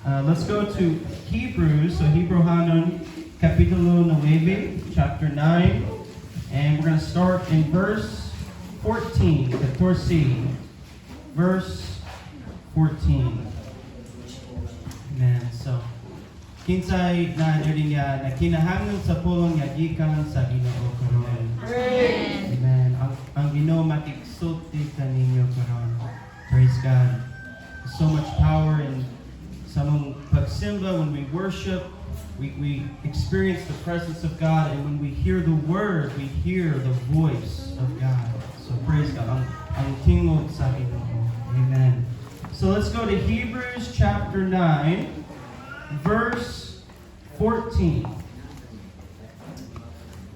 Let's go to Hebrews, so Hebrehanon Kapitulo 9, chapter 9, and we're going to start in verse 14, 14, verse 14. Amen. So, kinsay na rin nga na kinahanglan sa pulong nga gikan sa Ginoo karon. Amen. Ang Ginoo makigsulti kaninyo karon. Praise God. There's so much power in sa mong pagsimba. When we worship, we experience the presence of God, and when we hear the word, we hear the voice of God. So praise God. Ang tingog sa Ginoo. Amen. So let's go to Hebrews chapter 9, verse 14.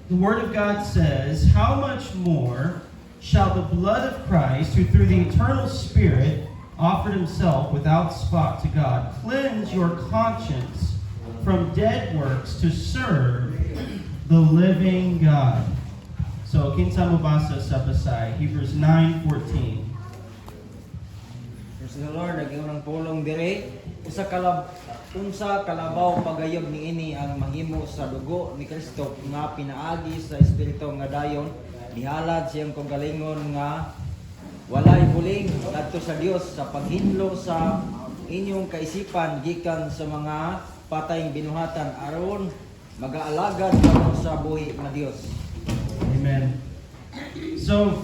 The Word of God says, "How much more shall the blood of Christ, who through the eternal Spirit offered himself without spot to God, cleanse your conscience from dead works to serve the living God." So, kinsa mo basa sa basay? Hebrews 9:14. Praise the Lord, naging pulong dire. Unsa kalabaw pagayod niini ang mahimo sa dugo ni Kristo nga pinaagi sa espiritu nga dayon, nihalad siyang kagalingon nga walay buling ngadto sa Dios sa paghinlo sa inyong kaisipan gikan sa mga patayng binuhatan aron mag-aalagad kamo sa buhi nga Dios. Amen. So,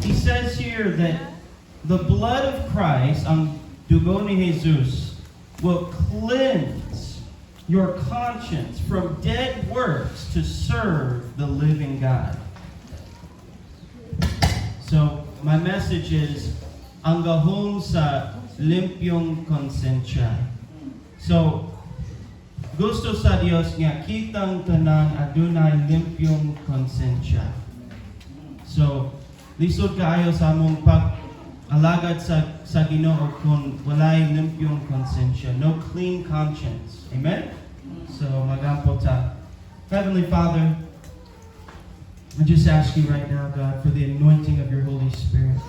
he says here that the blood of Christ, ang dugo ni Jesus, will cleanse your conscience from dead works to serve the living God. So, my message is, ang gahom sa limpyong konsensya. So, gusto sa Dios nga kitang tanan adunay limpyong konsensya. So, lisod kaayo sa among pag-alagad sa Ginoo kung walay limpyong konsensya, no clean conscience. Amen? So, magampo ta. Heavenly Father, I just ask you right now, God, for the anointing of your Holy Spirit.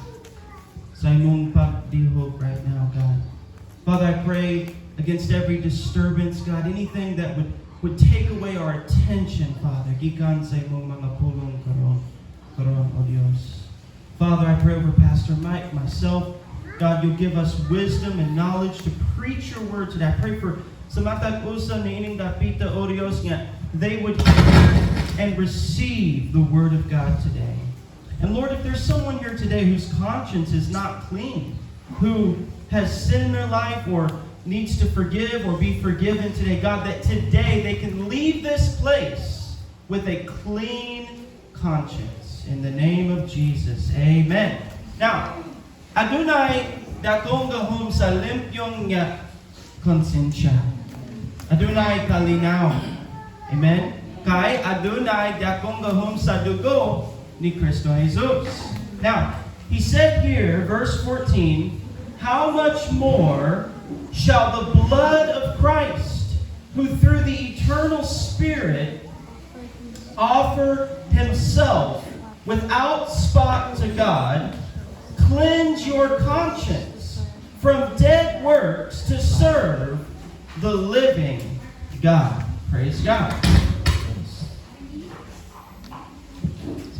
Sa imong pagdihog right now, God. Father, I pray against every disturbance, God, anything that would take away our attention, Father, gikan sa imong mga pulong karon, O Dios. Father, I pray over Pastor Mike, myself, God, you'll give us wisdom and knowledge to preach your word today. I pray for sa matag usa niining dapita, O Dios, nga they would hear and receive the word of God today. And Lord, if there's someone here today whose conscience is not clean, who has sin in their life or needs to forgive or be forgiven today, God, that today they can leave this place with a clean conscience. In the name of Jesus, amen. Now, adunay dakong gahom sa limpyong konsensya. Adunay kalinaw. Amen? Kay adunay dakong gahom sa dugo ni Kristo Jesus. Now, he said here, verse 14, "How much more shall the blood of Christ, who through the eternal Spirit offered himself without spot to God, cleanse your conscience from dead works to serve the living God." Praise God.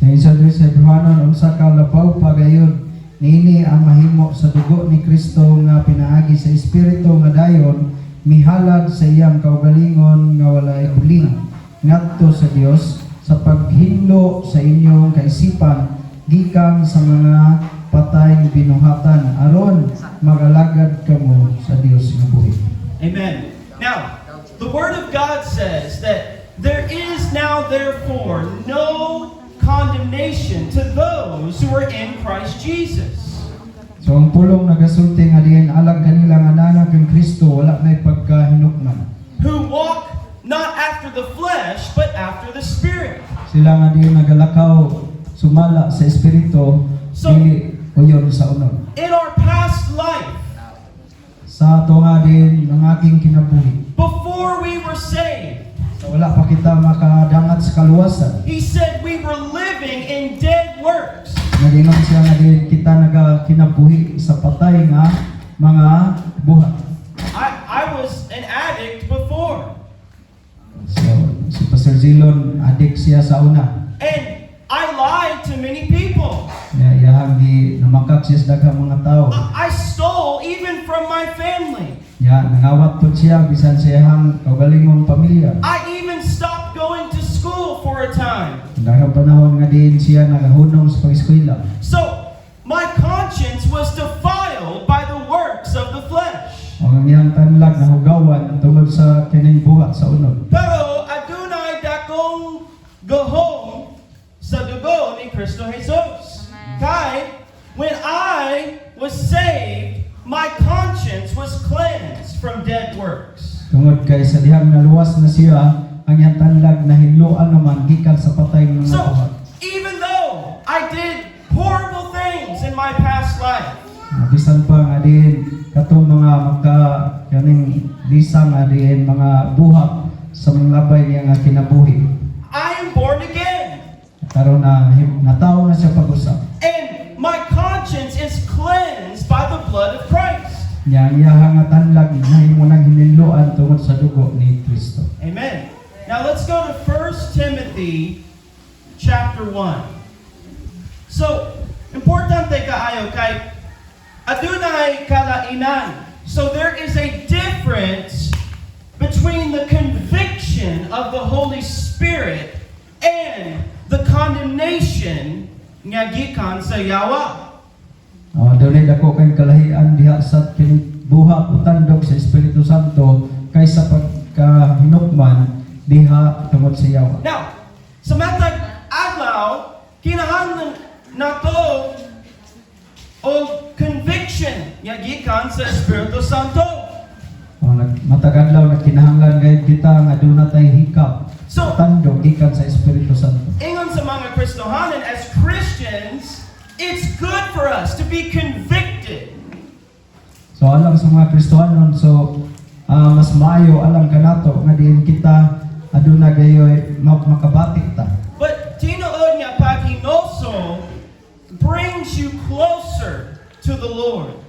Sa isa sa Hebrehanon, unsa ka labaw pagayod niini ang mahimo sa dugo ni Kristo nga pinaagi sa espiritu nga dayon, mihalad sa iyang kaugalingon nga walay buling ngadto sa Dios, sa paghinlo sa inyong kaisipan gikan sa mga patayng binuhatan aron mag-alagad kamo sa Dios nga buhi. Amen. Now, the Word of God says that there is now therefore no condemnation to those who are in Christ Jesus. So ang pulong nagasulti nga diin alang kanila nga nanak kang Kristo wala nay pagkahinukman. Who walk not after the flesh, but after the Spirit. Sila nga diin nagalakaw sumala sa espiritu dili uyon sa unod. In our past life, Sa ato nga din ang aking kinabuhi. before we were saved, So wala pa kita makadangat sa kaluwasan. he said we were living in dead works. Naginom siya nga din kita naga kinabuhi sa patay nga mga buhat. I was an addict before. So, si Pastor Zilon, adik siya sa una. And I lied to many people. Iyahang namakak siya sa daghang mga tao. I stole even from my family. Nangawat po siya, bisan sa iyahang kaugalingong pamilya. I even stopped going to school for a time. Daghang panahon nga din siya nagahunong sa pag-eskwela. So, my conscience was defiled by the works of the flesh. Ang iyang tanlag na hugawan tungod sa kining buhat sa unod. Pero adunay dakong gahom sa dugo ni Kristo Jesus. Kay, when I was saved, my conscience was cleansed from dead works. Tungod kay sa dihang naluwas na siya, ang iyang tanlag na hinluan naman gikan sa patay ng mga So, buhat. even though I did horrible things in my past life, Bisan pa nga din katong mga kaning lisang nga din mga buhat sa mga labay niya nga kinabuhi. I am born again. Karon na natawo na siya pag-usap. And my conscience is cleansed by the blood of Christ. Nya iyang nga tanlag na imo nang hinluan tungod sa dugo ni Kristo. Amen. Now let's go to 1 Timothy chapter 1. So, importante kaayo kay adunay kalainan. So there is a difference between the conviction of the Holy Spirit and the condemnation nga gikan sa yawa. Dunay dako kay kalahian diha sa kining buhat utandog sa Espiritu Santo kaysa pagkahinukman diha tungod sa yawa. Now, sa matag adlaw, kinahanglan nato o conviction nga gikan sa Espiritu Santo. Matagadlaw na kinahanglan gayud kita nga aduna tay hikap So, tandog gikan sa Espiritu Santo. ingon sa mga Kristohanan, as Christians, it's good for us to be convicted. So alang sa mga Kristohanon, mas maayo alang kanato nga diin kita aduna gayoy makabatik ta. But tinuod nga paghinoso brings you closer to the Lord.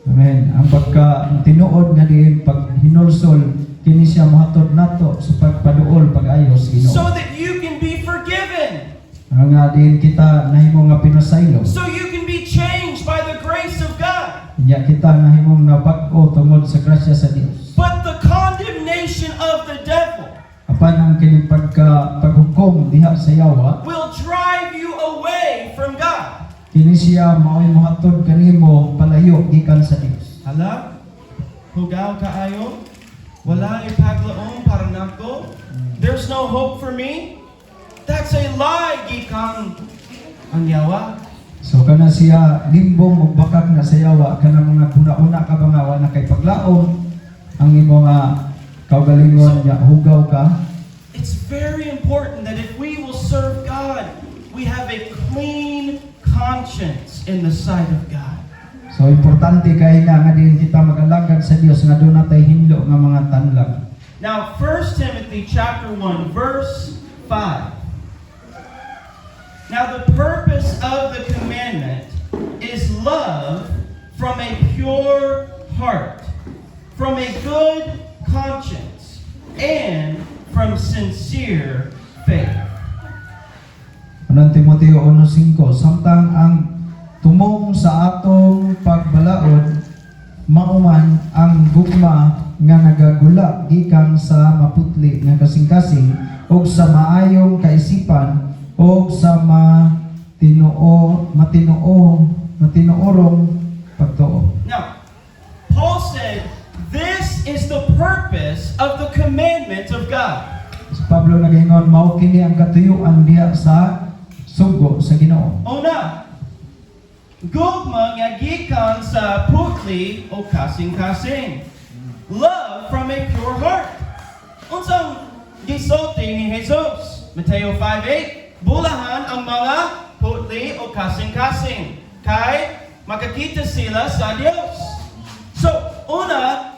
Amen. Ang pagka tinuod nga diin pag hinulsol kini siya mohatod nato sa pagpaduol pag-ayo sa Ginoo. So that you can be forgiven. Ang nga diin kita nahimo nga pinasaylo. So you can be changed by the grace of God. Nya kita nahimong nabag-o tungod sa grasya sa Dios. But the condemnation of the devil Apan ang kining paghukom diha sa yawa, will drive you away from God. kini siya mao'y mohatod kanimo palayo gikan sa Dios. Hala? Hugaw kaayo? Wala ipaglaom para nako? There's no hope for me? That's a lie, gikang ang yawa. So kana siya limbong ug bakak na sa yawa kana mga kuna-una ka bangawa na kay paglaom ang imo nga kaugalingon nya hugaw ka. It's very important that if we will serve God, we have a clean conscience in the sight of God. So importante kay na nga din kita mag-alagad sa Dios nga doon natay hinlo nga mga tanlag. Now, 1 Timothy chapter 1, verse 5. Now, the purpose of the commandment is love from a pure heart, from a good conscience, and from sincere faith. Unang Timoteo 1:5, samtang ang tumong sa atong pagbalaod mauman ang gugma nga nagagula gikan sa maputli nga kasing-kasing ug sa maayong kaisipan ug sa matinuorong pagtuo. Now, Paul said, this is the purpose of the commandment of God. Si Pablo nagaingon mao kini ang katuyuan diha sa sugo sa Ginoo. Una, gugma nga gikan sa putli o kasing-kasing. Love from a pure heart. Unsang gisulti ni Jesus? Mateo 5:8, bulahan ang mga putli o kasing-kasing kay makakita sila sa Dios. So, una,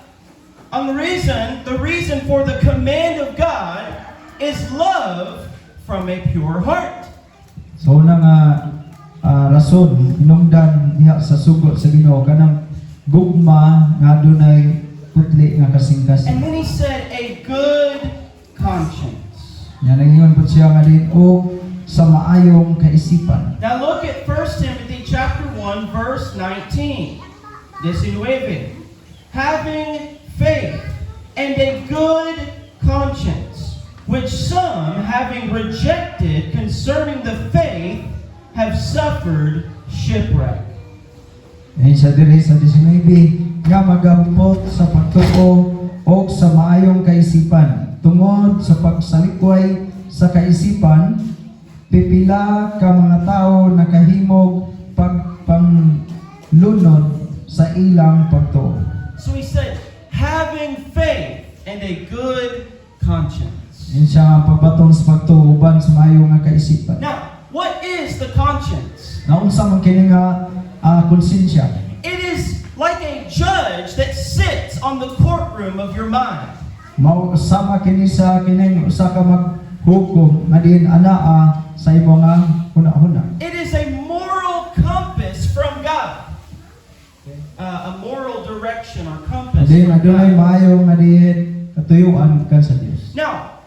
the reason for the command of God is love from a pure heart. So una nga rason hinungdan diha sa sugo sa Ginoo kanang gugma nga adunay putli nga kasing-kasing. And then he said, a good conscience. Nya nangingon po siya nga din og sa maayong kaisipan. Now look at 1 Timothy chapter 1, verse 19. 19. Having faith and a good conscience, which some, having rejected concerning the faith, have suffered shipwreck. Ayon sa diri sa 19 nga magahupot sa pagtuo o sa maayong kaisipan tungod sa pagsalikway sa kaisipan, pipila ka mga tao nakahimog pagpanglunod sa ilang pagtuo. So he said, having faith and a good conscience. Ayon siya ang pagbatong sa pagtuo uban sa maayong nga kaisipan. Now, what is the conscience? Naunsa man kini nga konsensya? It is like a judge that sits on the courtroom of your mind. Mao sama kini sa kining usa ka maghukom nga diin anaa sa imong nga hunahuna. It is a moral compass from God. A moral direction or compass. Diin from adunay God. maayo nga diin katuyuan kan sa Dios. Now,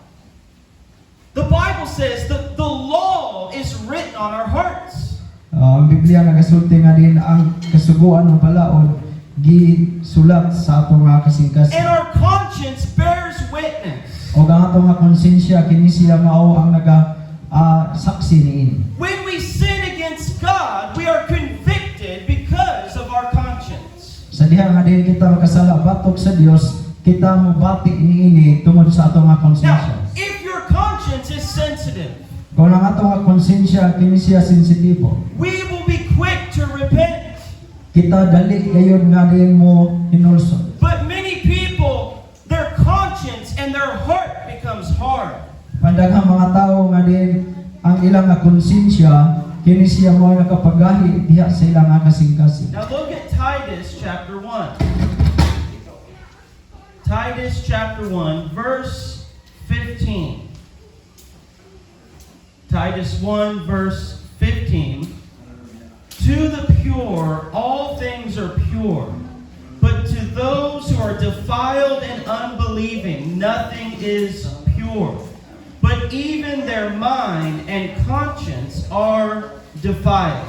the Bible says that the law is written on our hearts. Ang Biblia nagasulti nga din ang kasuguan ng balaod gisulat sa atong nga kasing-kasing. And our conscience bears witness. O ang atong nga konsensya kini siya mao ang saksi niini. When we sin against God, we are convicted because of our conscience. Sa diha nga din kita makasala batok sa Dios, kita mobati niini tungod sa atong nga konsensya. Now, if your conscience is sensitive, Kung ang atong nga konsensya kini siya sensitibo, we will be quick to repent. kita dali gayon nga din mo hinulsod. But many people, their conscience and their heart becomes hard. Pandaghang mga tao nga din ang ilang nga konsensya kini siya mo nakapagahi diha sa ilang nga kasing-kasing. Now look at Titus chapter 1. Titus chapter 1, verse 15. Titus 1, verse 15. To the pure, all things are pure. But to those who are defiled and unbelieving, nothing is pure. But even their mind and conscience are defiled.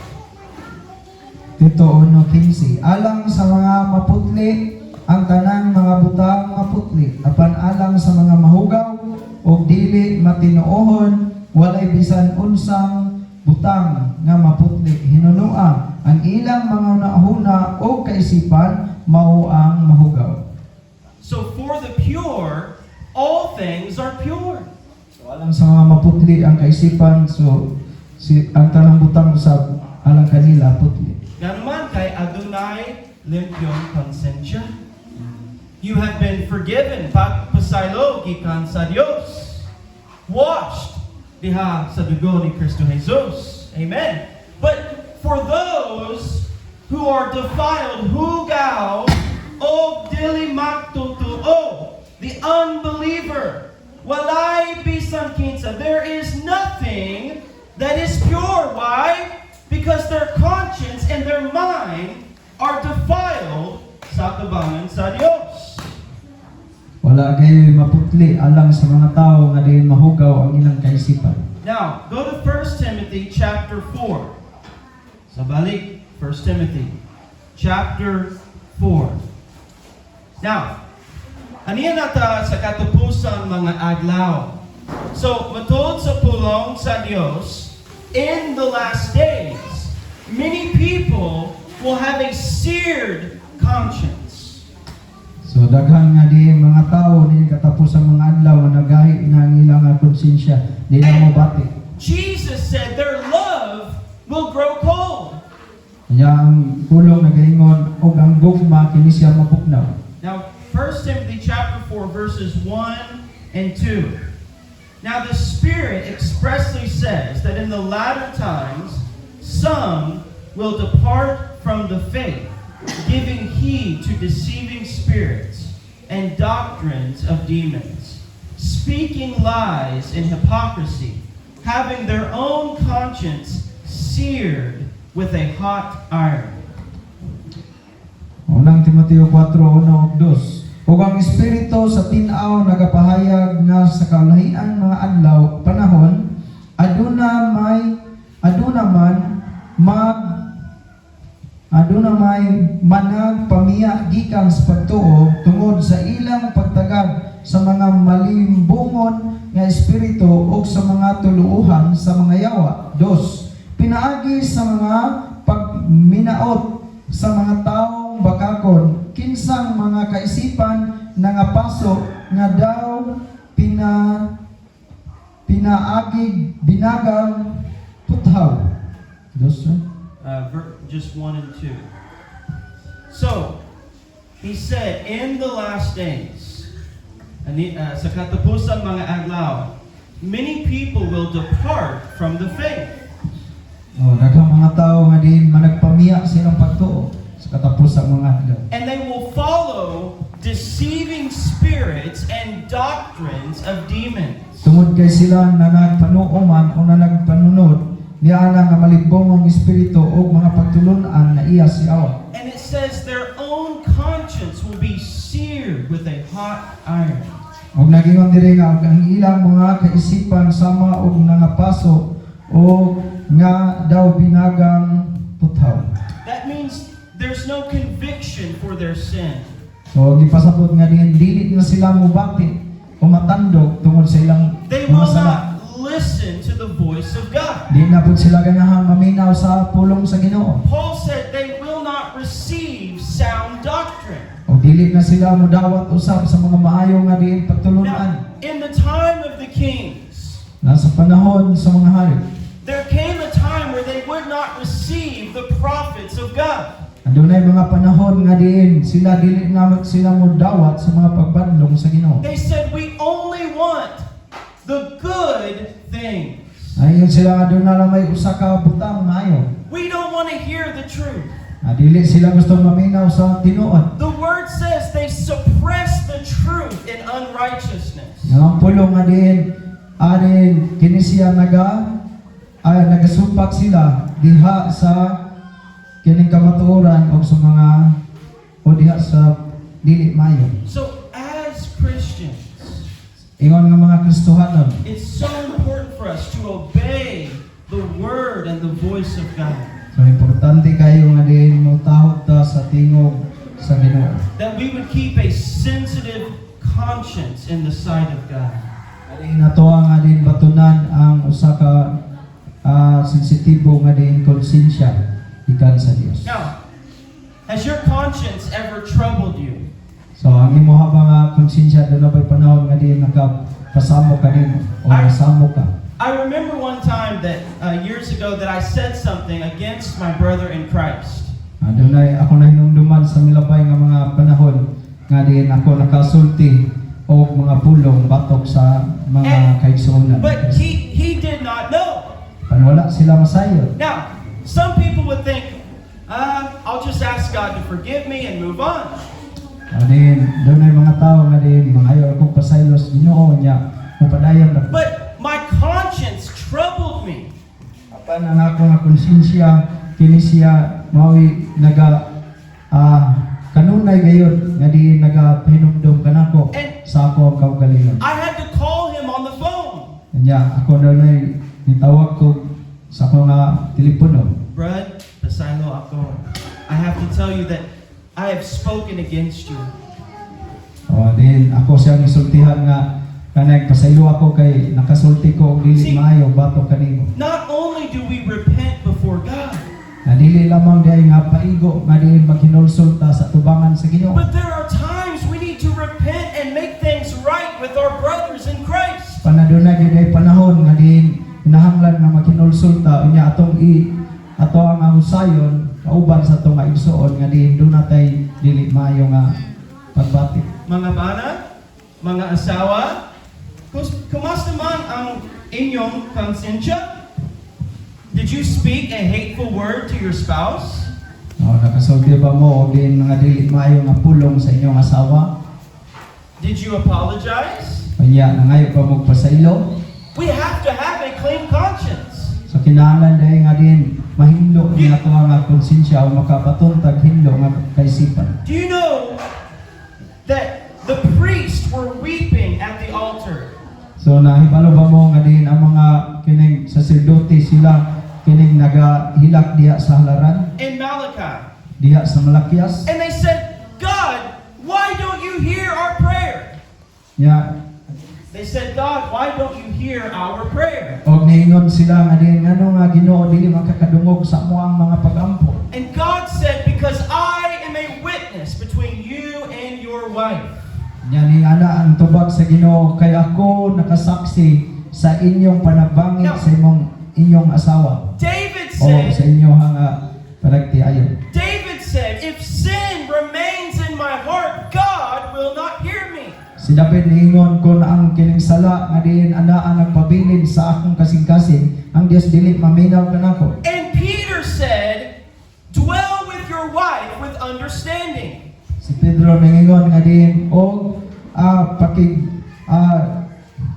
Tito 1:15. Alang sa mga maputli, ang tanang mga butang maputli, apan alang sa mga mahugaw o dili matinuohon, walay bisan unsang butang nga maputli. Hinunua ang ilang mga nahuna o kaisipan mao ang mahugaw. So for the pure, all things are pure. So alang sa mga maputli ang kaisipan, so ang tanang butang usab alang kanila putli. Ganuman kay adunay limpiong konsensya. You have been forgiven. Pagpasaylo gikan sa Dios. Washed diha sa dugo ni Kristo Jesus. Amen. But for those who are defiled, hugaw, o dili magtutuo, the unbeliever, walay bisan kinsa, there is nothing that is pure. Why? Because their conscience and their mind are defiled sa kabangan sa Dios. Wala kayo maputli alang sa mga tao nga diin mahugaw ang ilang kaisipan. Now, go to 1 Timothy chapter 4. Sa balik, 1 Timothy chapter 4. Now, aniya nata sa katapusan mga adlaw. So, matod sa pulong sa Dios, in the last days, many people will have a seared conscience. So daghan nga di mga tao ni katapos ang mga adlaw nga nagahi na ang ilang nga konsensya di na mobati. Jesus said their love will grow cold. Kanya ang pulong nagaingon og ang gugma kini siya mapuknaw. Now, 1 Timothy chapter 4 verses 1 and 2. Now the Spirit expressly says that in the latter times some will depart from the faith, giving heed to deceiving spirits and doctrines of demons, speaking lies and hypocrisy, having their own conscience seared with a hot iron. Unang Timoteo 4:1-2. ug ang espiritu sa tin-aw nagapahayag nga sa kaulahian mga adlaw panahon aduna may managpamiya gikan sa pagtuo tungod sa ilang pagtagad sa mga malimbungon nga espiritu ug sa mga tuluuhan sa mga yawa. 2. Pinaagi sa mga pagminaot sa mga taong bakakon kinsang mga kaisipan nga paso nga daw pinaagig binagang puthaw. Just 1 and 2. So, he said, in the last days, sa katapusang mga adlaw, many people will depart from the faith. Daghang mga tao nga din managpamiya silang pagtuo sa katapusang mga adlaw. And they will follow deceiving spirits and doctrines of demons. Tungod kay sila na nagpanuoman o na nagpanunod niya nga malibong ang espiritu o mga pagtulunan na iya siyawa. And it says their own conscience will be seared with a hot iron. Og nagingon diri nga ang ilang mga kaisipan sama og nangapaso o nga daw binagang puthaw. That means there's no conviction for their sin. So gipasabot nga diin dili na sila mubati o matandog tungod sa ilang They mga will sala. not listen to the voice of God. Di na pud sila ganahan maminaw sa pulong sa Ginoo. Paul said they will not receive sound doctrine. O dili na sila modawat usab sa mga maayo nga diin pagtulunan. Now, in the time of the kings, Nasa panahon sa mga hari, there came a time where they would not receive the prophets of God. adunay mga panahon nga diin sila dili na sila modawat sa mga pagbadlong sa Ginoo. They said, we only want the good things. Ayon sila nga doon na lang may usa ka butang maayo. We don't want to hear the truth. Dili sila gusto maminaw sa tinuod. The word says they suppress the truth in unrighteousness. Nga ang pulong nga diin adin kini siya nagasumpak sila diha sa kining kamatuoran o sa mga o diha sa dili maayo. So as Christians, Ingon nga mga Kristohanon, it's so important for us to obey the word and the voice of God. so importante kayo nga din mo tahod ta sa tingog sa Ginoo. That we would keep a sensitive conscience in the sight of God. Adin nato nga din batunan ang usa ka sensitibo nga din konsensya ikan sa Dios. Now, has your conscience ever troubled you? So ang imo habang konsensya doon na ba'y panahon nga din nakapasamo ka din o nasamo ka. I remember one time that years ago that I said something against my brother in Christ. Doon na ako nahinumduman sa milabay nga mga panahon nga din ako nakasulti o mga pulong batok sa mga kaigsuonan. But he did not know. Panwala sila masayod. Now, some people would think, I'll just ask God to forgive me and move on. Adin, doon ay mga tao nga din, mga ayaw akong pasaylos, Ginoo niya, mapadayon na. But my conscience troubled me. Apan ang ako nga konsensya, kini siya, mawi, kanunay gayon, nga di nagapahinumdum ka nako sa ako ang kaugalingon. I had to call him on the phone. Kanya, ako doon ay nitawag ko sa ako nga telepono. Brad, pasaylo ako. I have to tell you that I have spoken against you. O, din, ako siyang isultihan nga, kanay, pasaylo ako kay nakasulti ko, dili maayo, bato kanimo. Not only do we repent before God, Na dili lamang dahil nga paigo, nga dili maghinulsulta sa tubangan sa Ginoo. but there are times we need to repent and make things right with our brothers in Christ. Panaduna gyud ay panahon nga din hinahanglan nga maghinulsulta unya ato ang husayon kauban sa atong igsuon nga din do natay dili maayo nga pagbati. Mga bana, mga asawa, kumusta man ang inyong konsensya? Did you speak a hateful word to your spouse? Nakasulti ba mo og din mga dili maayo nga pulong sa inyong asawa? Did you apologize? Unya nangayo pa mo pasaylo? We have to have a clean conscience. So kinahanglan dahil nga din mahimlo ni ato nga konsensya o makapatuntag himlo nga kaisipan. Do you know that the priests were weeping at the altar. So nahibalo ba mo nga din ang mga kining saserdote sila kining nagahilak diha sa halaran, In Malachi. diha sa Malakias. And they said, God, why don't you hear our prayer? Nya They said, God, why don't you hear our prayer? og niingon sila nga din ngano nga Ginoo dili makakadungog sa amo ang mga pagampo. And God said, because I am a witness between you and your wife. Nya ni ana ang tubag sa Ginoo kay ako nakasaksi sa inyong panabangit sa inyong asawa David o sa said, inyong palagtiayon. David said, if sin remains in my heart, God will not hear me. Si David niingon kung ang kining sala nga diin ana ang nagpabilin sa akong kasing-kasing, ang Dios dili maminaw kanako. And Peter said, dwell with your wife with understanding. Si Pedro niingon nga diin og pakig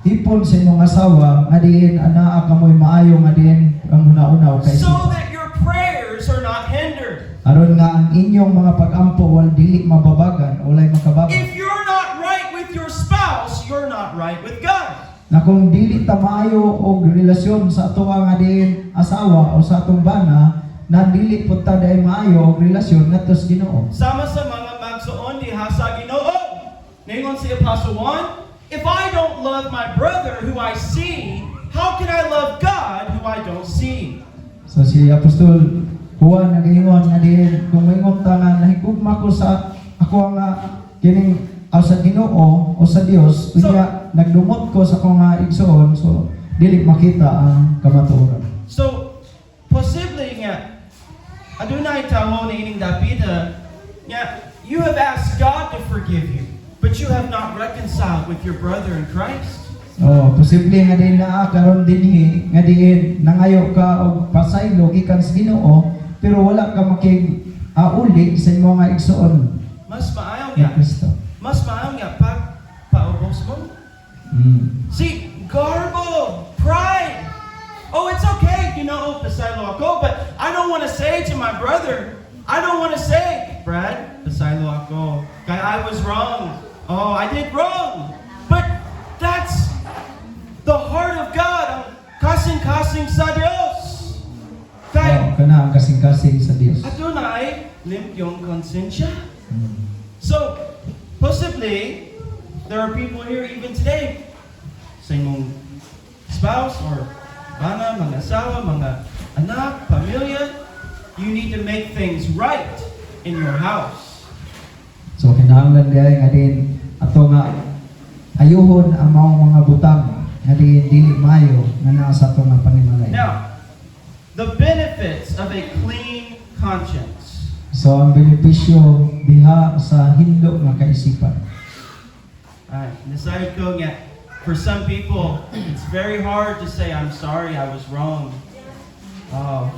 ipon sa inyong asawa nga diin ana kamoy maayo nga diin ang una-una kay So that your prayers are not hindered. aron nga ang inyong mga pag-ampo wal dili mababagan o lay makababa. If you're not right with your spouse, you're not right with God. Na kung dili ta maayo og relasyon sa ato nga diin asawa o sa atong bana, na dili pud ta dai maayo og relasyon ngadto sa Ginoo. Sama sa mga magsuon diha sa Ginoo. Ningon si Apostle Juan, if I don't love my brother who I see, how can I love God who I don't see? So si Apostol Juan nagaingon nga diin kung moingon ta nga nahigugma ko sa ako nga kining sa Ginoo o sa Dios unya nagdumot ko sa akong igsoon, so dili makita ang kamatuoran. So, posible nga, adunay tawo ni ining Dapita, nga, you have asked God to forgive you, but you have not reconciled with your brother in Christ. Oh, posible nga din na karon dinhi nga diin nangayo ka og pasaylo gikan sa Ginoo pero wala ka makig uli sa imong nga igsoon Mas maayaw ni nga. Kristo. Mas maayaw nga pag paubos mo. See, garbo, pride. Oh, it's okay, Ginoo, pasaylo ako, but I don't want to say to my brother, I don't want to say, Brad, pasaylo ako. Kaya I was wrong. Oh, I did wrong. But that's the heart of God. Ang kasing-kasing sa Diyos. Kaya, Kana ang kasing-kasing sa Dios. adunay, limpyong konsensya. So, possibly, there are people here even today, sa imong spouse or bana, mga asawa, mga anak, pamilya, you need to make things right in your house. So kinahanglan gay nga din ato nga ayuhon ang mga butang nga dili maayo nga naa sa ato nga panimalay. Now, the benefits of a clean conscience. So ang benepisyo diha sa hindot nga kaisipan. Decided ko nga, for some people, it's very hard to say, I'm sorry, I was wrong. Oh,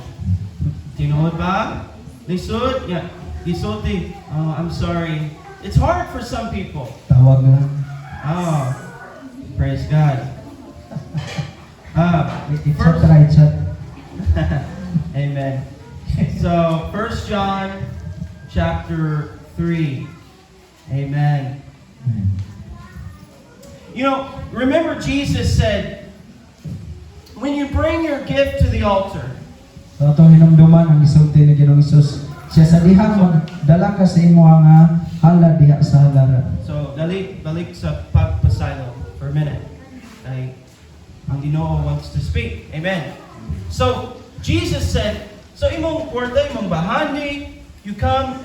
tinuod ba? Lisod? Yeah. Gisulti. Oh, I'm sorry. It's hard for some people. Tawag na. Oh, praise God. Chat right chat. Amen. So, 1 John chapter 3. Amen. You know, remember Jesus said, when you bring your gift to the altar, So atong hinumduman ang isulti ni Ginoong Hesus. Siya sa dihang magdala ka sa imo nga hala diha sa halaran. so balik sa pagpasaylo for a minute. Ay, ang Ginoo wants to speak. Amen. So, Jesus said, so imong kwarta, imong bahandi, you come,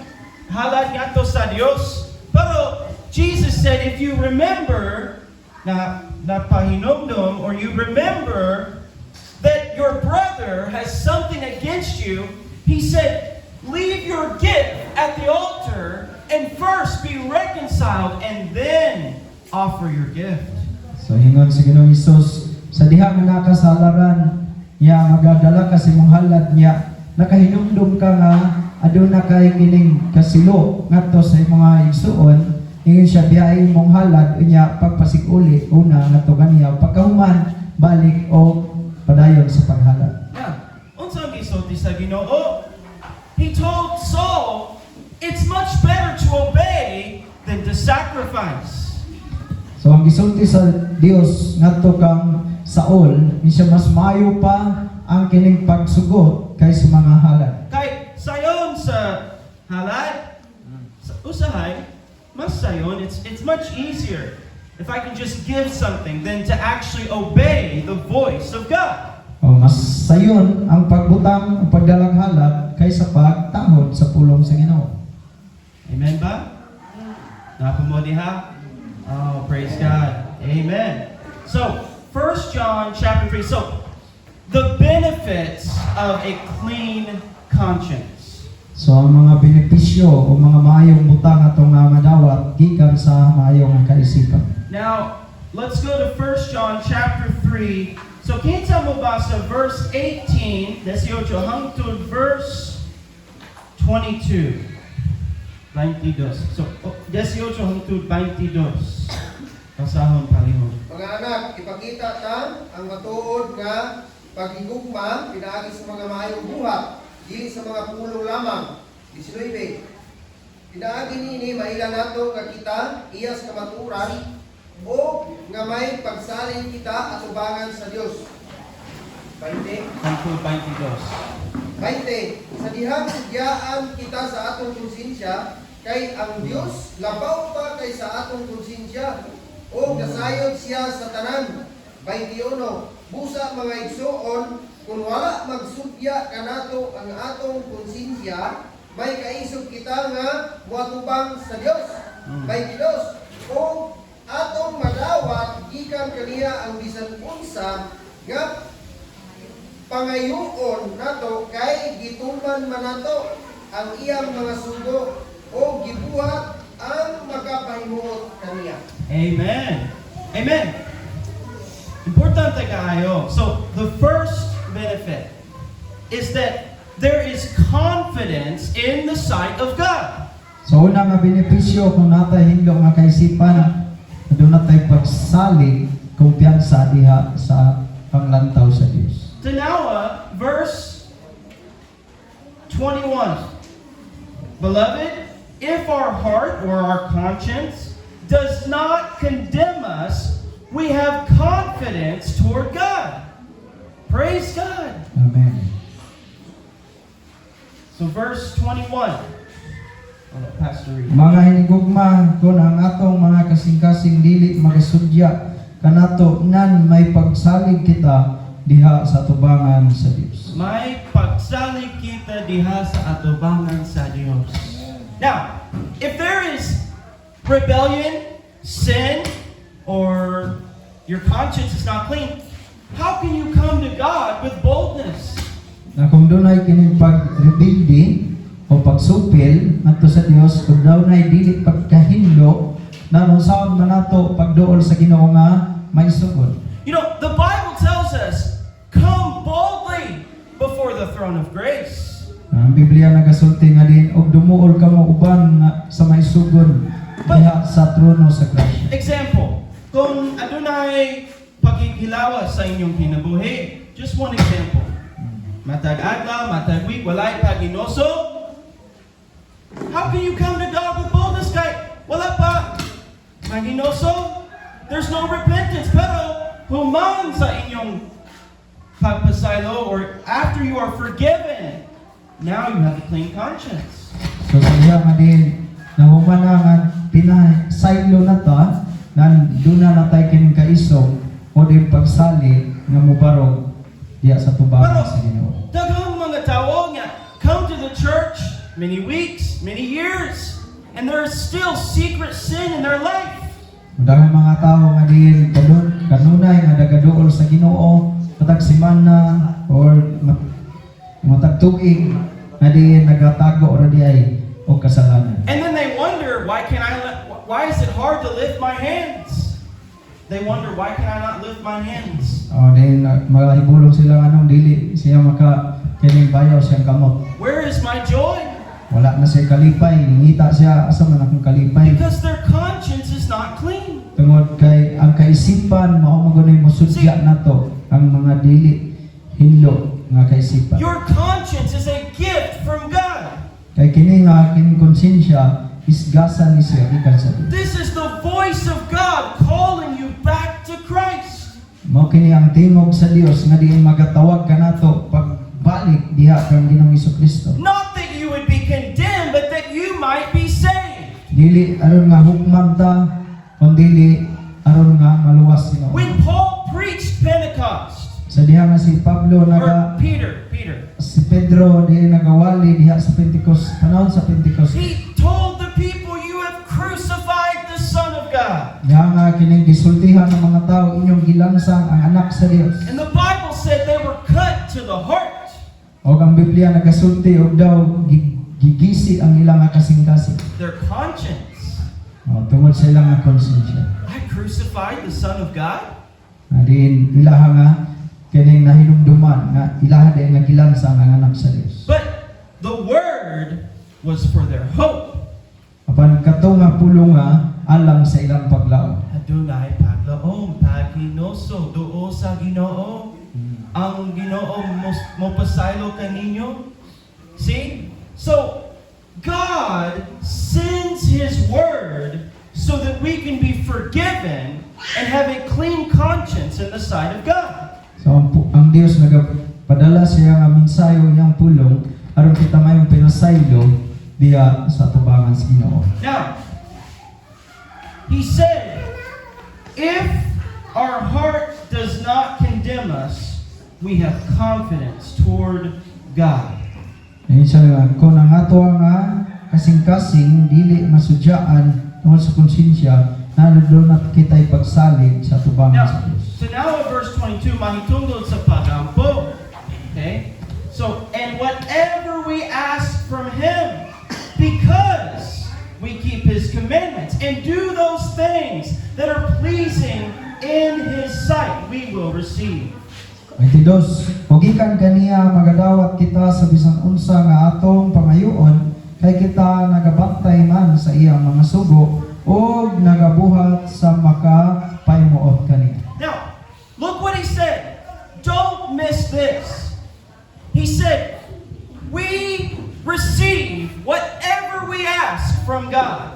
halad nga to sa Dios. Pero, Jesus said, if you remember, na pahinomdom, or you remember that your brother has something against you, he said, leave your gift at the altar and first be reconciled and then offer your gift. So hingon si Ginoong Hesus sa diha nga naka sa halaran niya magadala ka sa imong halad niya nakahinumdum ka nga aduna kay kining kasilo ngadto sa imong mga igsuon ingon siya biyahe imong halad unya pagpasikuli una ngadto kaniya pagkahuman balik o padayon sa paghalad. Yeah. Unsang gisulti sa Ginoo? He told Saul, it's much better to obey than to sacrifice. So ang gisulti sa Dios ngadto kang Saul, ni siya mas maayo pa ang kining pagsugot kaysa mga halad. Kay sayon sa halad, sa usahay, mas sayon, it's much easier if I can just give something than to actually obey the voice of God. O mas sayon ang pagbutang o pagdalang halad kaysa pagtahod sa pulong sa Ginoo. Amen ba? Napumo diha? Oh, praise God. Amen. So, 1 John chapter 3. So, the benefits of a clean conscience. So ang mga benepisyo o mga maayong butang atong madawat gikan sa maayong kaisipan. Now, let's go to 1 John chapter 3. So, kita mo ba sa verse 18, 18 hangtod verse 22. 22. So, 18 hangtod 22. Kasahon palihon. Mga anak, ipakita ta ang matuod nga paghigugma pinaagi sa mga maayong buhat, dili sa mga pulo lamang. 19. Pinaagi nini maila nato nga kita iyas kamaturan o nga may pagsalin kita atubangan sa Dios. 20. Hangtod 22. 20. Sa dihang sigyaan kita sa atong konsensya, kay ang Dios labaw pa kay sa atong konsensya, o nasayod siya sa tanan. 21. Busa mga igsoon, kung wala magsudya kanato ang atong konsensya, may kaisog kita nga muatubang sa Dios. 22. O atong madawat gikan kaniya ang bisan unsa nga pangayoon nato kay gituman man nato ang iyang mga sugo o gibuhat ang makapahimuot kaniya. Amen. Amen. Importante kaayo. So, the first benefit is that there is confidence in the sight of God. So una nga benepisyo kung natay hindo nga kaisipan, doon natay pagsalig, kumpiyansa diha sa panglantaw sa Dios. Tanawa, verse 21. Beloved, if our heart or our conscience does not condemn us, we have confidence toward God. Praise God. Amen. So verse 21. Pastor Reed. Mga hinigugma, kung ang atong mga kasing-kasing dili magasudya kanato nan may pagsalig kita diha sa tubangan sa Dios. May pagsalig kita diha sa atubangan sa Dios. Now, if there is rebellion, sin, or your conscience is not clean, how can you come to God with boldness? Na kung dunay kining pagrebelde o pagsupil ngadto sa Dios, kung dunay dili pagkahinlo na unsaon man nato pagduol sa Ginoo nga may sugod. You know, the Bible tells us, come boldly before the throne of grace. Ang Biblia nagasulti nga din og dumuol kamo uban nga sa may sugod diha sa trono sa grasya. Example, kung adunay paghihilawa sa inyong kinabuhi, just one example. Matag adlaw, matag week, walay paginoso. How can you come to God with boldness? Kay wala pa maginoso. There's no repentance. Pero human sa inyong pagpasaylo, or after you are forgiven, now you have a clean conscience. So siya nga din nahuman na nga pinasaylo na ta nan duna na tay kining kaisog o din pagsali nga mubarog diya sa tubangan sa Ginoo. Daghang mga tao nga come to the church many weeks, many years, and there is still secret sin in their life. Daghang mga tao nga din kanunay nga nagaduol sa Ginoo matag semana or matag tuig nga din nagatago ra diay og kasalanan. And then they wonder, why is it hard to lift my hands? They wonder, why can I not lift my hands? O din mahibulong sila anong dili siya maka kining bayaw siyang kamot. Where is my joy? Wala na siya kalipay, ngita siya asa man akong kalipay. Because their conscience is not clean. Tungod kay ang kaisipan mao magunay mosudya nato ang mga dili hinlo nga kaisipan. Your conscience is a gift from God. Kay kini nga kining konsensya isgasan ni siya gikan sa Dios. This is the voice of God calling you back to Christ. Mao kini ang tingog sa Dios nga diin magatawag kanato pagbalik diha kang Ginoong Hesukristo. Not that you would be condemned, but that you might be saved. Dili aron nga hukman ta, kundi aron nga maluwas sino. When Paul preached Pentecost, Sa diha nga si Pablo or Peter, si Pedro di nagawali diha sa Pentecost, panahon sa Pentecost. he told the people, you have crucified the Son of God. Diha nga kining gisultihan ng mga tao inyong gilansang ang anak sa Dios. And the Bible said they were cut to the heart. O ang Biblia nagasulti og daw gigisi ang ilang nga kasing-kasing. Their conscience. O tungod sa ilang nga konsensya. I crucified the Son of God? Diin ilaha nga kining nahinumduman nga ilaha din nga gilansang ang anak sa Dios. But the word was for their hope. Apan kato nga pulo nga alang sa ilang paglaom. Adunay paglaom, paginoso, duo sa Ginoo. Ang Ginoo mo pasaylo kaninyo. See? So, God sends His word so that we can be forgiven and have a clean conscience in the sight of God. So ang Dios nagapadala siya nga mensayo niyang pulong aron kita mayong pinasaylo diya sa tubangan sa Ginoo. Now, He said, if our heart does not condemn us, we have confidence toward God. Ayun siya nga, kung ang ato nga kasing-kasing dili masudyaan tungkol sa konsensya, doon at kita'y pagsalig sa tubangan sa Now, Dios. so now in verse 22, mahitungod sa pagampo. Okay? So, and whatever we ask from Him, because we keep His commandments and do those things that are pleasing in His sight, we will receive. 22, ug gikan kaniya magadawat kita sa bisan unsa nga atong pangayoon kay kita nagabantay man sa iyang mga sugo ug nagabuhat sa makapaymuot kaniya. Now, look what He said. Don't miss this. He said, we receive whatever we ask from God.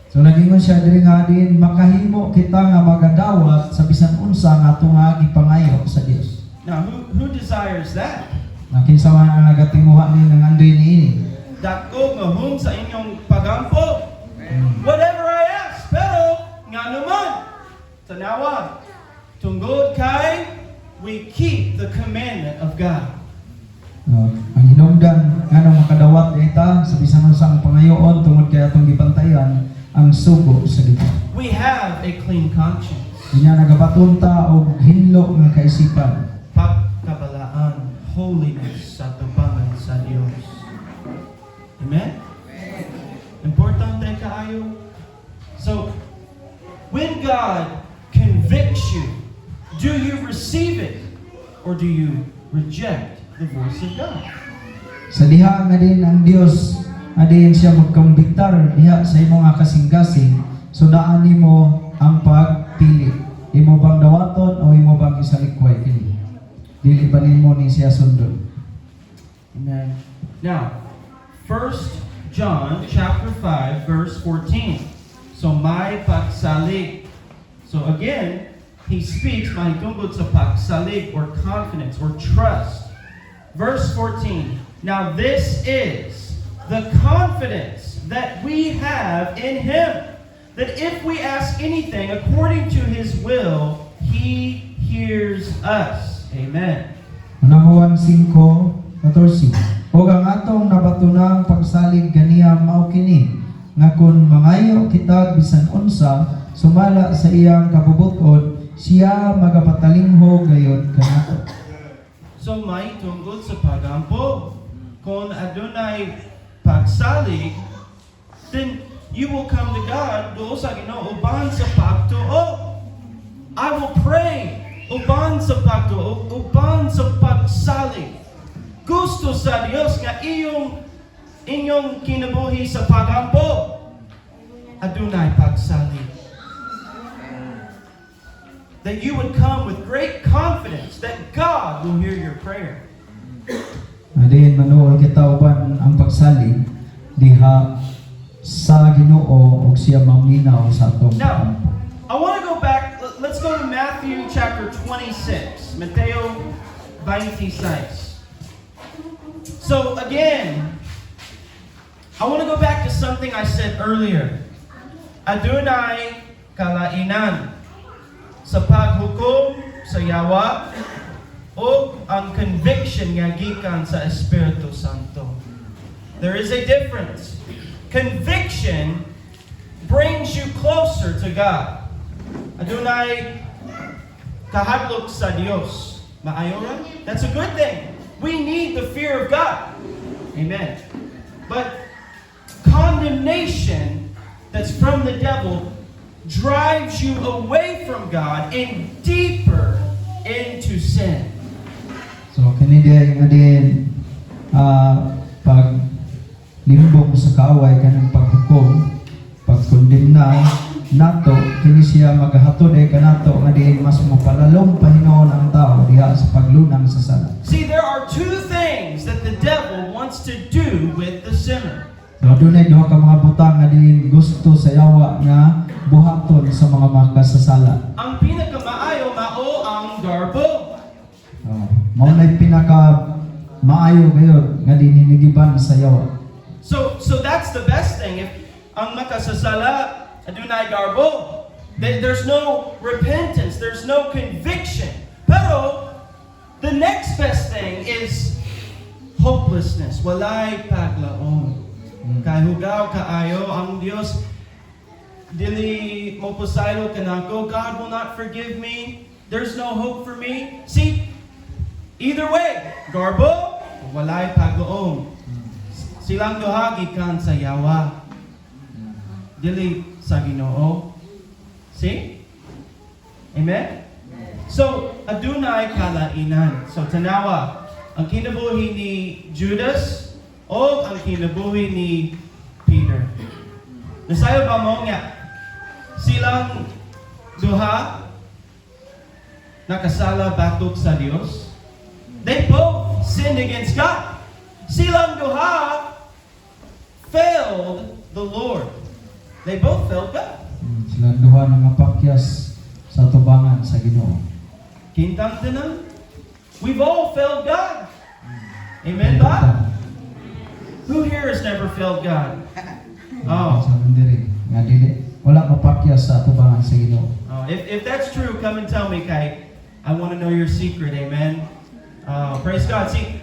So nagingon siya diri nga din makahimo kita nga magadawat sa bisan unsa nga atong nga gipangayo sa Dios. Now, who desires that? Kinsa man ang nagatinguha ni ng andoy niini. Dako nga hum sa inyong pagampo. Whatever I ask, pero nga naman. Tanawa, tunggod kay we keep the commandment of God. Ang hinungdan nga nang makadawat ita sa bisan unsa ang pangayoon tungod kay atong gipantayan ang sugo sa Ginoo. We have a clean conscience. Inya nagabatunta og hinlo nga kaisipan. Pagkabalaan, holiness sa tubangan sa Dios. Amen? Importante kaayo. So, when God convicts you, do you receive it or do you reject the voice of God? Sa diha nga din ang Dios adin siya magkumbiktar diha sa imong nga kasing-kasing so daan nimo ang pagpili. Imo bang dawaton o imo bang isalikway kini? Dili ba nimo ni siya sundon? Amen. Now, 1 John chapter 5 verse 14. So may pagsalig. So again, he speaks mahitungod sa pagsalig or confidence or trust. Verse 14. Now this is the confidence that we have in Him, that if we ask anything according to His will, He hears us. Amen. Juan 5:14. O ang atong nabatunang pagsalig ganiya mao kini nga kun mangayo kita bisan unsa sumala sa iyang kabubuton siya magapatalingho gayon kanato. So may tungkol sa pagampo. Kung adunay pagsalig, then you will come to God doon sa Ginoo uban sa pagtuo. I will pray uban sa pagtuo, uban sa pagsalig. Gusto sa Dios nga inyong kinabuhi sa pagampo. Adunay pagsalig. That you would come with great confidence that God will hear your prayer. Adin manuol kita uban ang pagsalig diha sa Ginoo ug siya maminaw sa atong Now, kampo. I want to go back. Let's go to Matthew chapter 26. Mateo 26. So again, I want to go back to something I said earlier. Adunay kalainan sa paghukom sa yawa o ang conviction nga gikan sa Espiritu Santo. There is a difference. Conviction brings you closer to God. Adunay kahadlok sa Dios. Maayo ra? That's a good thing. We need the fear of God. Amen. But condemnation that's from the devil drives you away from God and deeper into sin. So kini diay nga din pag limbong sa kaaway kanang paghukom, pagkondemna nato kini siya magahatod kanato nga diin mas mapalalong pahinon ang tao diha sa paglunang sa sala. See, there are two things that the devil wants to do with the sinner. So dunay duha ka mga butang nga diin gusto sa yawa nga buhaton sa mga makasasala. Ang pinakamaayo mao ang garbo. Mao nay pinaka maayo gayud nga dinhinigiban sa yawa. So that's the best thing. If ang makasasala adunay garbo, there's no repentance, there's no conviction. Pero the next best thing is hopelessness. Walay paglaom. Kay hugaw kaayo ang Dios dili mo posaylo kanako. God will not forgive me. There's no hope for me. See, either way, garbo, walay paglaom. Silang duha gikan sa yawa. Dili sa Ginoo. See? Amen? So, adunay kalainan. So, tanawa, ang kinabuhi ni Judas o ang kinabuhi ni Peter. Nasayo ba mo nga? Silang duha nakasala batok sa Dios. They both sinned against God. Silang duha failed the Lord. They both failed God. Sila duha nga pakyas sa tubangan sa Ginoo. Kintang tanan. We've all failed God. Amen ba? Who here has never failed God? Oh. Sa diri nga dili wala mapakyas sa tubangan sa Ginoo. If that's true, come and tell me, Kai. I want to know your secret. Amen. Praise God. See,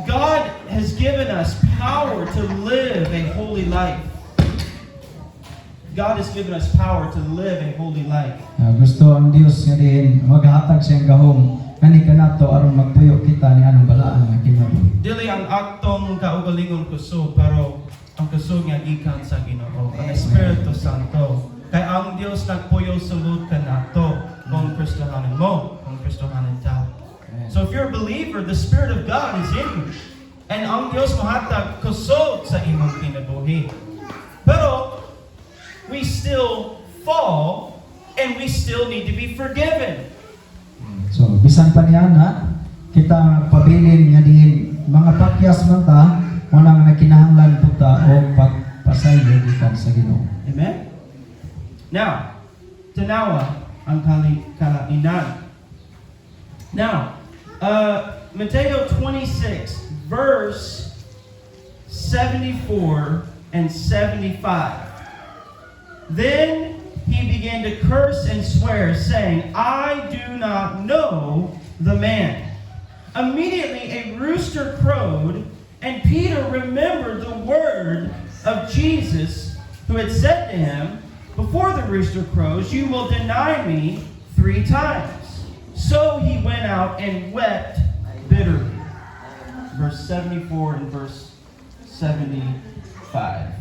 God has given us power to live a holy life. God has given us power to live a holy life. Gusto ang Dios nga din maghatag siyang gahom kani kanato aron magpuyo kita ni anong balaan nga kinabuhi. Dili ang aktong kaugalingon kusog, pero ang kusog nga gikan sa Ginoo, ang Espiritu Santo. Kay ang Dios nagpuyo sulod kanato kung Kristohanan mo, kung Kristohanan ta. So if you're a believer, the Spirit of God is in you. And ang Dios mahatag kusog sa imong kinabuhi. Pero we still fall and we still need to be forgiven. So bisan pa niya na kita pabilin nga din mga pakyas man ta mo nang nakinahanglan puta o pagpasaylo gikan sa Ginoo. Amen? Now, tanawa ang kalainan. Now, Mateo 26, verse 74 and 75. Then he began to curse and swear, saying, I do not know the man. Immediately a rooster crowed, and Peter remembered the word of Jesus, who had said to him, Before the rooster crows, you will deny me 3 times. So he went out and wept bitterly. Verse 74 and verse 75.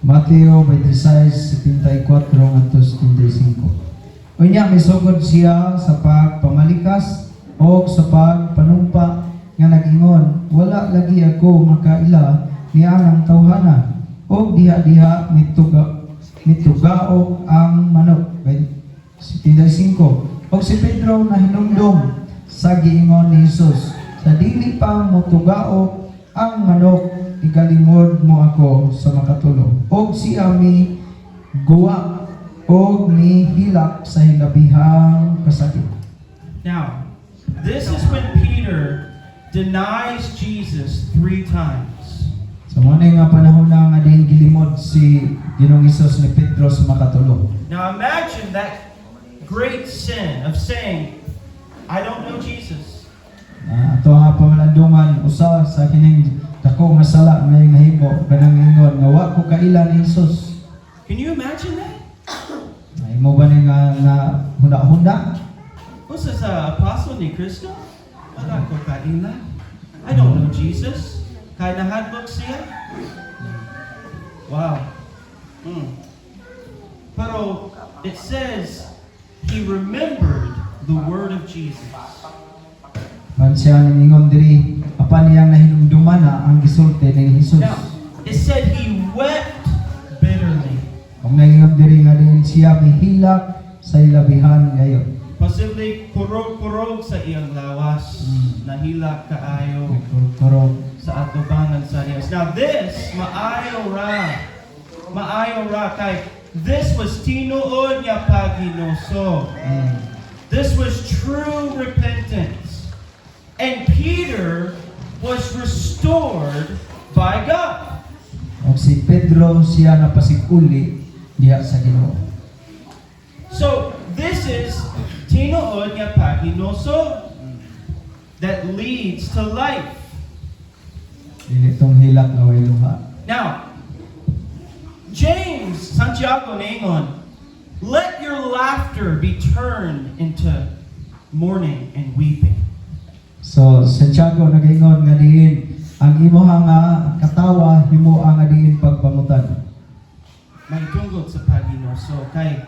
Mateo 26:74 ngadto 75. Unya misugod siya sa pagpamalikas o sa pagpanumpa nga nag-ingon, wala lagi ako makaila niya ang tawhana o diha-diha mitugaog ang manok. 75. Og si Pedro na hinumdum sa giingon ni Jesus, sa dili pa motugaog ang manok igalingod mo ako sa makatulog. Og siya mi guwa og mi hilak sa hinabihang kasakit. Now, this is when Peter denies Jesus 3 times. So mo nga panahon na nga din gilimod si Ginoong Hesus ni Pedro sa makatulog. Now imagine that great sin of saying, I don't know Jesus. Ato nga pamalandungan usa sa kining dako nga sala nga nahimo kanang ingon nga wa ko kaila ni Hesus. Can you imagine that? Ay mo ba ni nga hunda-hunda? Usa sa apostle ni Cristo? Wala ko kaila. I don't know Jesus. Kaya nahadlok siya? Wow. Pero it says, he remembered the word of Jesus. Man siya ningon diri apan niyang nahinumduman na ang gisulti ni Hesus. Now, it said he wept bitterly. Ang naingon diri nga din siya mihilak sa ilabihan ngayon. Posible kurog-kurog sa iyang lawas. Nahilak kaayo Pero sa atubangan sa Diyos. Now this, maayo ra kay this was tinuod niya paginoso. This was true repentance. And Peter was restored by God. og si Pedro siya napasiguli diha sa Ginoo. So this is tinuod niya paginoso that leads to life. Dili tong hilak nga way luha. Now, James, Santiago ningon, let your laughter be turned into mourning and weeping. So Santiago nagaingon nga diin ang imong nga katawa himo ang nga diin pagpangutan. Magtungkol sa paginoso kay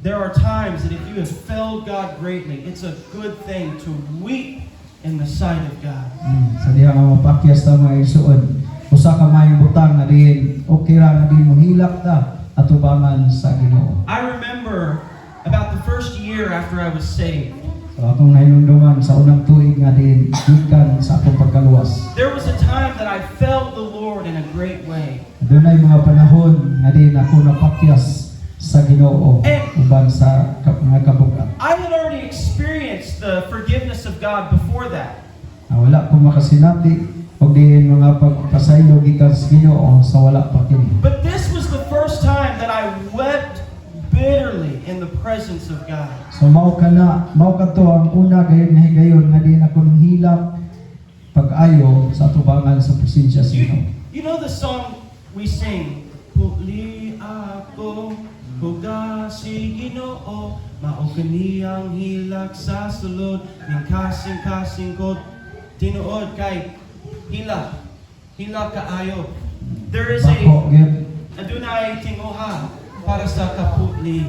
there are times that if you have failed God greatly, it's a good thing to weep in the sight of God. Sa diha nga mapakyas ta mga igsuon, usa ka mayong butang nga diin okay ra nga diin mo hilak ta atubangan sa Ginoo. I remember about the first year after I was saved, So akong nahinumduman sa unang tuig nga diin gikan sa akong pagkaluwas. there was a time that I felt the Lord in a great way. Adunay mga panahon nga diin ako napakyas sa Ginoo uban sa mga kabugat. I had already experienced the forgiveness of God before that. Wala ko makasinati og diin mga pagpasaylo gikan sa Ginoo sa wala pa kini. But this was the first time that I wept bitterly in the presence of God. So mao kadto ang una gayud nga higayon nga diin ako hilak pag-ayo sa atubangan sa presensya sa Ginoo. You know the song we sing, Puli ako, huga si Ginoo, mao kaniyang hilak sa sulod, ning kasing-kasing ko tinuod kay hilak kaayo. There is Bako gyud. adunay tinguha para sa kaputli.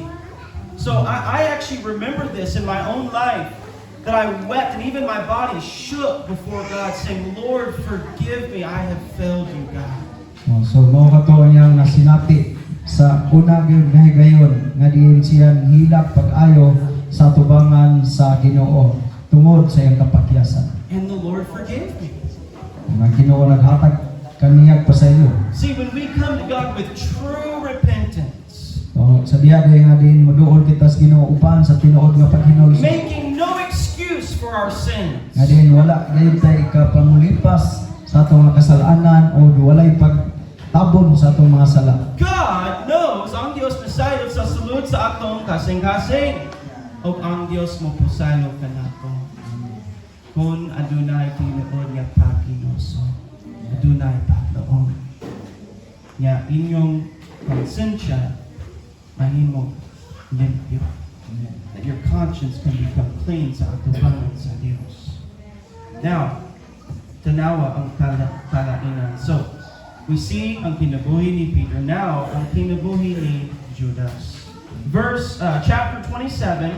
So I actually remember this in my own life, that I wept and even my body shook before God saying, Lord, forgive me, I have failed you, God. So mao kadto niyang nasinati sa una gyud nga higayon nga diin siya hilak pag-ayo sa atubangan sa Ginoo tungod sa iyang kapakyasan. And the Lord forgave me. Ang Ginoo naghatag kaniyang pasayo. See, when we come to God with true repentance, So sa diha nga diin moduol kita sa Ginoo upan sa tinuod nga paghinulsol. making no excuse for our sins, Nga din wala gayud tay ikapangulipas sa atong mga kasalanan o walay pagtabon sa atong mga sala. God knows ang Dios nasayod sa sulod sa atong kasing-kasing. O ang Dios mo pusalo kanako. Kung adunay tinuod nga paginoso, adunay paglaom. Nga inyong konsensya mahimo limpyo. That your conscience can become clean sa atubangan sa Dios. Now, tanawa ang kalainan. So, we see ang kinabuhi ni Peter. Now, ang kinabuhi ni Judas. Chapter 27,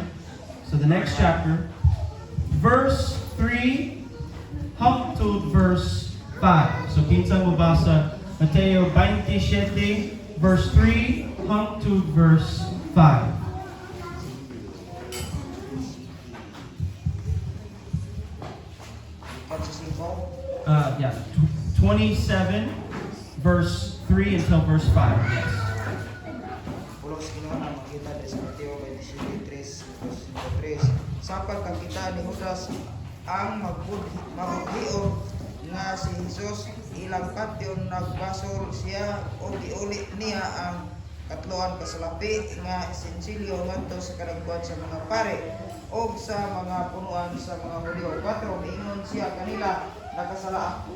so the next chapter, verse 3 hangtod verse 5. So, kinsa mo basa Mateo 27, verse 3 hangtod verse 5. 27 verse 3 until verse 5. Yes. Pulos Ginoo na makita sa Mateo 27:3. Sapag kakita ni Judas ang magbudhion nga si Jesus ilang patyon nagbasol siya o giuli niya ang katloan kasalapi nga sensilyo ngadto sa kadagwan sa mga pare o sa mga punuan sa mga Hudyo. 4 Miingon siya kanila, nakasala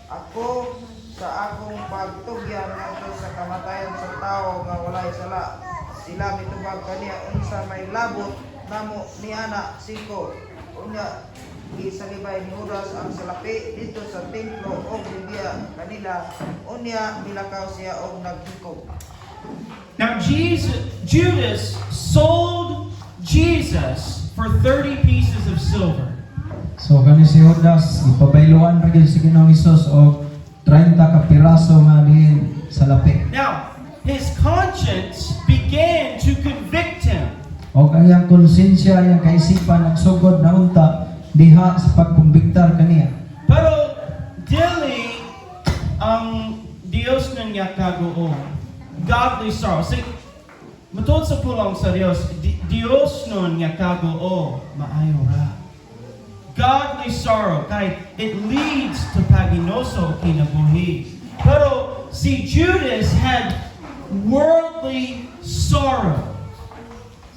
ako sa akong pagtugyan ngadto sa kamatayan sa tao nga walay sala. Sila mitubag kaniya unsa may labot namo ni ana 5. Unya gisalibay ni Judas ang salapi dito sa templo o bibiya kanila. Unya milakaw siya og naghikog. Now Judas sold Jesus for 30 pieces of silver. So kani si Judas ipabayloan ra gyud si Ginoong Hesus og 30 ka piraso nga diin sa lapi. Now, his conscience began to convict him. Og ang iyang konsensya, iyang kaisipan nagsugod na unta diha sa pagkumbiktar kaniya. Pero dili ang Dios niya kagoo. Godly sorrow. See, matod sa pulong sa Dios, Dios niya kagoo, maayo ra. Godly sorrow, kay it leads to paginoso kinabuhi. Pero si Judas had worldly sorrow.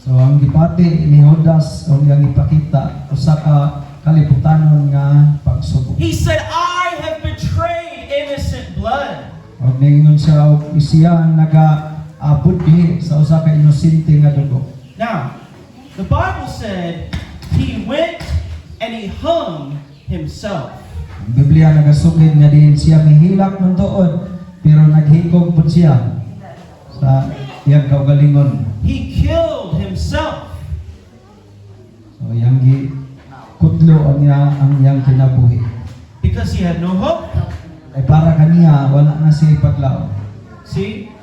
So ang gipati ni Judas o iyang ipakita usa ka kaliputanon nga pagsuko. He said, I have betrayed innocent blood. Og ningon siya og siya ang nagaabudhi sa usa ka inosente nga dugo. Now, the Bible said he went and he hung himself. Ang Biblia nagasugid nga diin siya mihilak ng tuod pero naghikog pud siya sa iyang kaugalingon. He killed himself. So iyang kutlo ang iyang kinabuhi. Because he had no hope. Ay para kaniya wala na siya ipaglaom. See,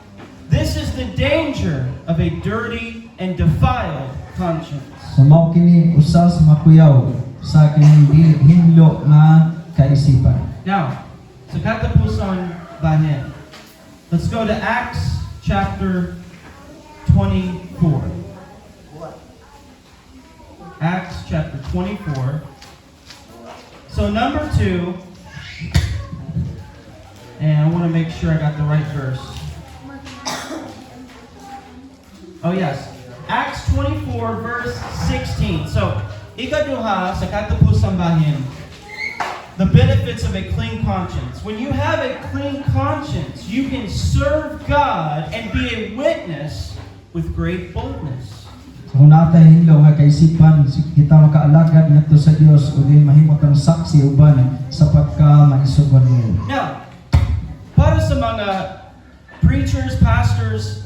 this is the danger of a dirty and defiled conscience. So mao kini usa sa makuyaw sa kini hinlo nga kaisipan. Now, sa katapusan bahin, let's go to Acts chapter 24. Acts chapter 24. So number 2, and I want to make sure I got the right verse. Oh yes, Acts 24 verse 16. So, ikaduha sa katapusan bahin, the benefits of a clean conscience. When you have a clean conscience, you can serve God and be a witness with great boldness. So kung natay hinlo nga kaisipan kita makaalagad ngadto sa Dios ug din mahimot ang saksi uban sa pagka-maisugon niyo. Now, para sa mga preachers, pastors,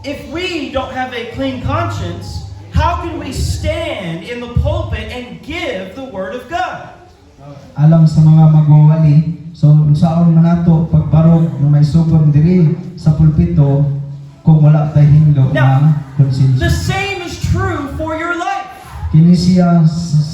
if we don't have a clean conscience, how can we stand in the pulpit and give the Word of God? Alam sa mga magwawali, so unsaon man nato pagbarog nga may sugon diri sa pulpito kung wala tay hinlo nga The konsensya. same is true for your life. Kini siya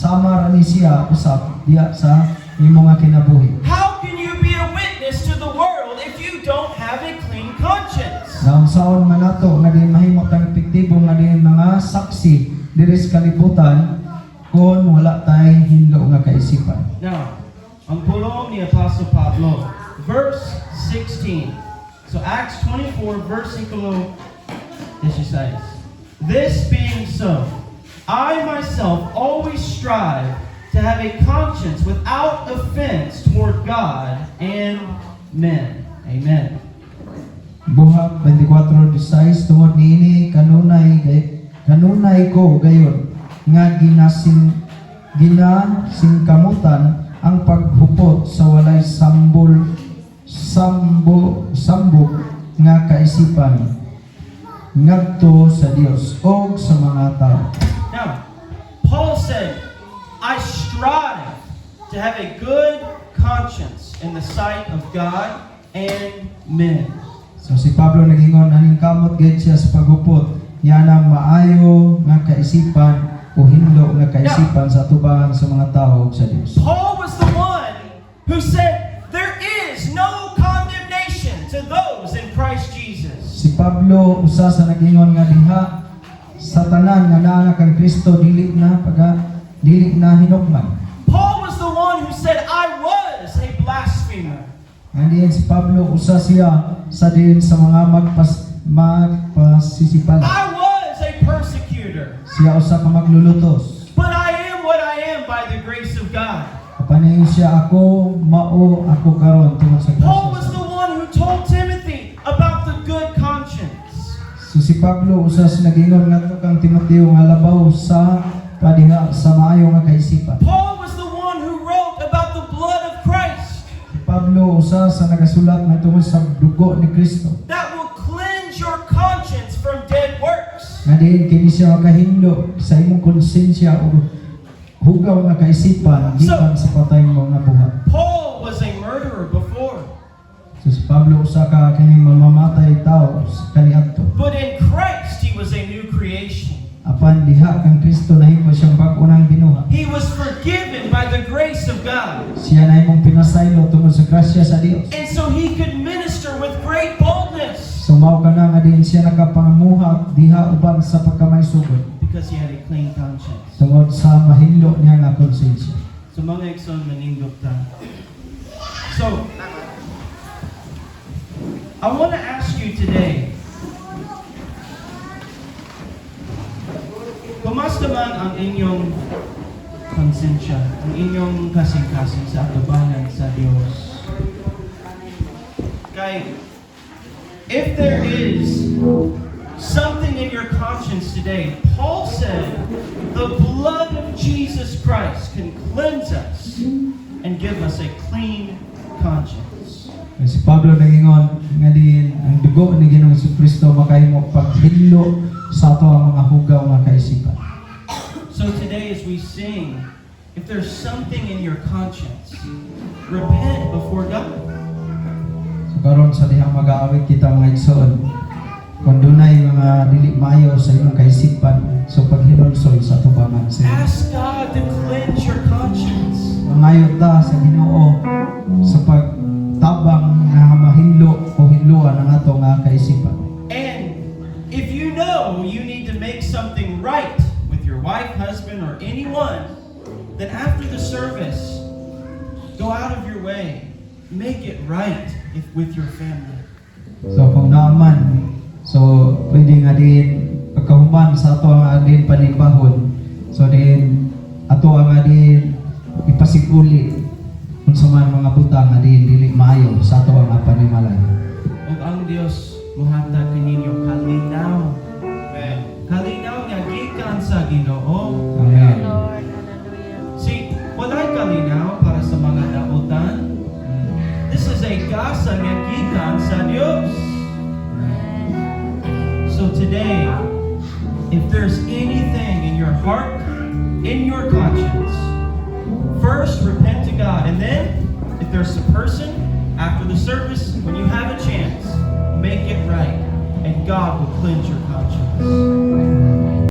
sama ra ni siya usab diha sa imong nga kinabuhi. How can you be a witness to the world if you don't have a clean conscience? Na unsaon man nato nga din mahimot ang epektibo nga din mga saksi diri sa kalibutan kung wala tay hinlo nga kaisipan. Now, ang pulong ni Apostle Pablo, verse 16. So Acts 24, versikulo 16. This being so, I myself always strive to have a conscience without offense toward God and men. Amen. Buhat 24:16 tungod niini kanunay ko gayon nga ginasingkamutan ang paghupot sa walay sambog nga kaisipan ngadto sa Dios o sa mga tao. Now, Paul said, I strive to have a good conscience in the sight of God and men. So si Pablo naghingon aning kamot gid siya sa paghupot niya ng maayo nga kaisipan o hinlo nga kaisipan sa tubangan sa mga tao ug sa Dios. Paul was the one who said, "There is no condemnation to those in Christ Jesus." Si Pablo usa sa nagingon nga diha sa tanan nga naa kang Kristo dili na hinukman. Paul was the one who said, "I was a blasphemer." Andiyan si Pablo usa siya sa din sa mga magpasisipal. I was a persecutor. Siya usa ka maglulutos. But I am what I am by the grace of God. Kapanayon siya ako karon tungod sa Paul was grasya. the one who told Timothy about the good conscience. So si Pablo usas nagingon ngadto kang Timoteo nga labaw sa padiha sa maayo nga kaisipan. Paul was the one who wrote about the blood of Christ Si Pablo usa sa nagasulat nga tungod sa dugo ni Kristo. that will cleanse your conscience from dead works. Nga diin kini siya makahindlo sa imong konsensya o hugaw nga kaisipan gikan sa patayng mga buhat. Paul was a murderer before, So si Pablo usa ka kining mamamatay tao sa kaniadto. but in Christ he was a new creation. Apan diha kang Kristo nahimo siyang bag-o nang binuha. He was forgiven by the grace of God. Siya na imong pinasaylo tungod sa grasya sa Dios. And so he could minister with great boldness So mao ka na nga din siya nakapangamuhat diha uban sa pagkamaysugod because he had a clean conscience. tungod sa mahilo niya nga konsensya. So mga igsoon manindot ta. So I want to ask you today, kumusta man ang inyong konsensya, ang inyong kasing-kasing sa atubangan sa Diyos? Kay, if there is something in your conscience today, Paul said, the blood of Jesus Christ can cleanse us and give us a clean conscience. Si Pablo nagingon nga din ang dugo ni Ginoong Jesucristo makahimo paghilo sa ato ang mga hugaw nga kaisipan. So today as we sing, if there's something in your conscience, repent before God. So karon sa dihang mag-aawit kita mga igsoon, kung dunay mga dili maayo sa imong kaisipan, so paghinulsol sa tubangan sa Dios. Ask God to cleanse your conscience. Mangayo ta sa Ginoo sa pagtabang nga mahilo o hinluan ang ato nga kaisipan. And if you know you need to make something right with your wife, husband, or anyone, then after the service, go out of your way. Make it right with your family. So kung naaman, so pwede nga din pagkahuman sa ato nga din panibahon. So din ato nga din ipasiguli kung sa mga butang nga din dili maayo sa ato nga panimalay. O ang Diyos muhatag kaninyo kalinaw. Kalinaw nga gikan sa Ginoo. Amen. See, walay kalinaw para sa mga nautan. This is a gasa nga gikan sa Dios. So today, if there's anything in your heart, in your conscience, first repent to God, and then if there's a person after the service, when you have a chance, make it right, and God will cleanse your conscience.